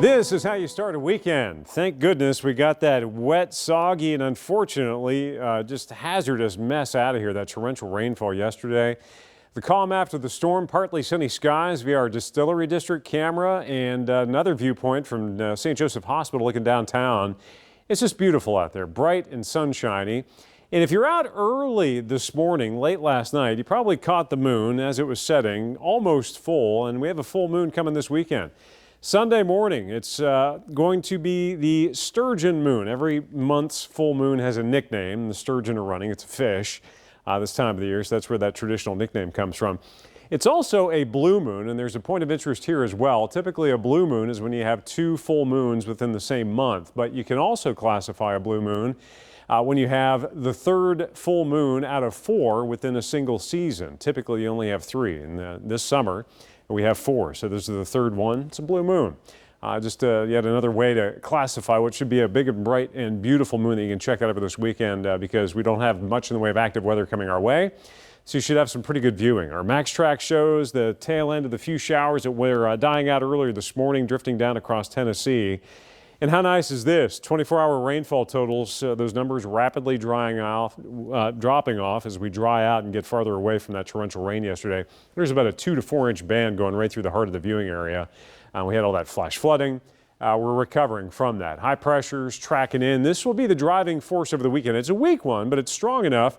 This is how you start a weekend. Thank goodness we got that wet, soggy, and unfortunately just hazardous mess out of here, that torrential rainfall yesterday. The calm after the storm, partly sunny skies via our Distillery District camera, and another viewpoint from St. Joseph Hospital looking downtown. It's just beautiful out there, bright and sunshiny. And if you're out early this morning, late last night, you probably caught the moon as it was setting, almost full, and we have a full moon coming this weekend. Sunday morning, it's going to be the sturgeon moon. Every month's full moon has a nickname. The sturgeon are running. It's a fish this time of the year, so that's where that traditional nickname comes from. It's also a blue moon, and there's a point of interest here as well. Typically, a blue moon is when you have two full moons within the same month, but you can also classify a blue moon when you have the third full moon out of four within a single season. Typically, you only have three, and this summer, we have four, so this is the third one. It's a blue moon. Just yet another way to classify what should be a big and bright and beautiful moon that you can check out over this weekend because we don't have much in the way of active weather coming our way. So you should have some pretty good viewing. Our Max Track shows the tail end of the few showers that were dying out earlier this morning, drifting down across Tennessee. And how nice is this? 24-hour rainfall totals, those numbers rapidly dropping off as we dry out and get farther away from that torrential rain yesterday. There's about a 2 to 4 inch band going right through the heart of the viewing area. We had all that flash flooding. We're recovering from that. High pressures tracking in. This will be the driving force over the weekend. It's a weak one, but it's strong enough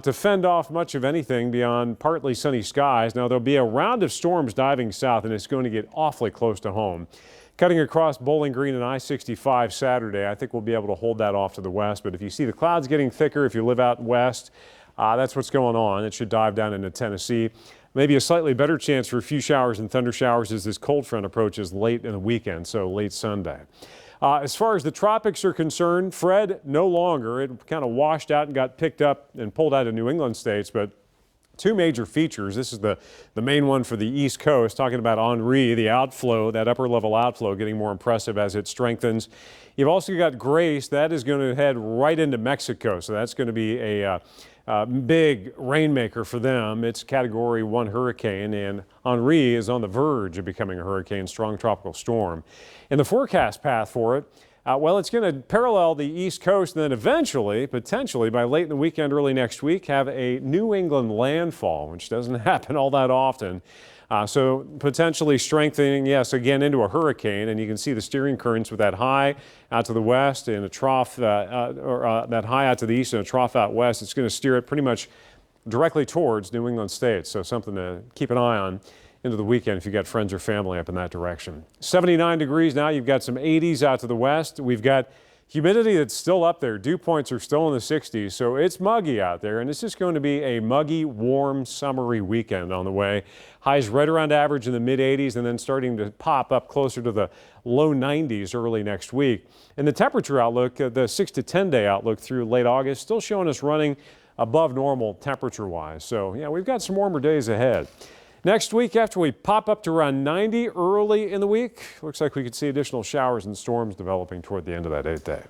to fend off much of anything beyond partly sunny skies. Now, there'll be a round of storms diving south, and it's going to get awfully close to home. Cutting across Bowling Green and I-65 Saturday, I think we'll be able to hold that off to the west. But if you see the clouds getting thicker, if you live out west, that's what's going on. It should dive down into Tennessee. Maybe a slightly better chance for a few showers and thunder showers as this cold front approaches late in the weekend, so late Sunday. As far as the tropics are concerned, Fred no longer. It kind of washed out and got picked up and pulled out of New England states, but two major features. This is the main one for the East Coast, talking about Henri, the outflow, that upper level outflow getting more impressive as it strengthens. You've also got Grace. That is going to head right into Mexico, so that's going to be a big rainmaker for them. It's Category 1 hurricane, and Henri is on the verge of becoming a hurricane, strong tropical storm. And the forecast path for it, well, it's going to parallel the East Coast and then eventually, potentially by late in the weekend, early next week, have a New England landfall, which doesn't happen all that often. So potentially strengthening, yes, again into a hurricane. And you can see the steering currents with that high out to the west and a trough, that high out to the east and a trough out west. It's going to steer it pretty much directly towards New England states. So something to keep an eye on into the weekend if you've got friends or family up in that direction. 79 degrees now. You've got some 80s out to the west. We've got humidity that's still up there. Dew points are still in the 60s, so it's muggy out there, and it's just going to be a muggy, warm, summery weekend on the way. Highs right around average in the mid-80s and then starting to pop up closer to the low 90s early next week. And the temperature outlook, the 6 to 10 day outlook through late August, still showing us running above normal temperature-wise. So, yeah, we've got some warmer days ahead. Next week, after we pop up to around 90 early in the week, looks like we could see additional showers and storms developing toward the end of that 8th day.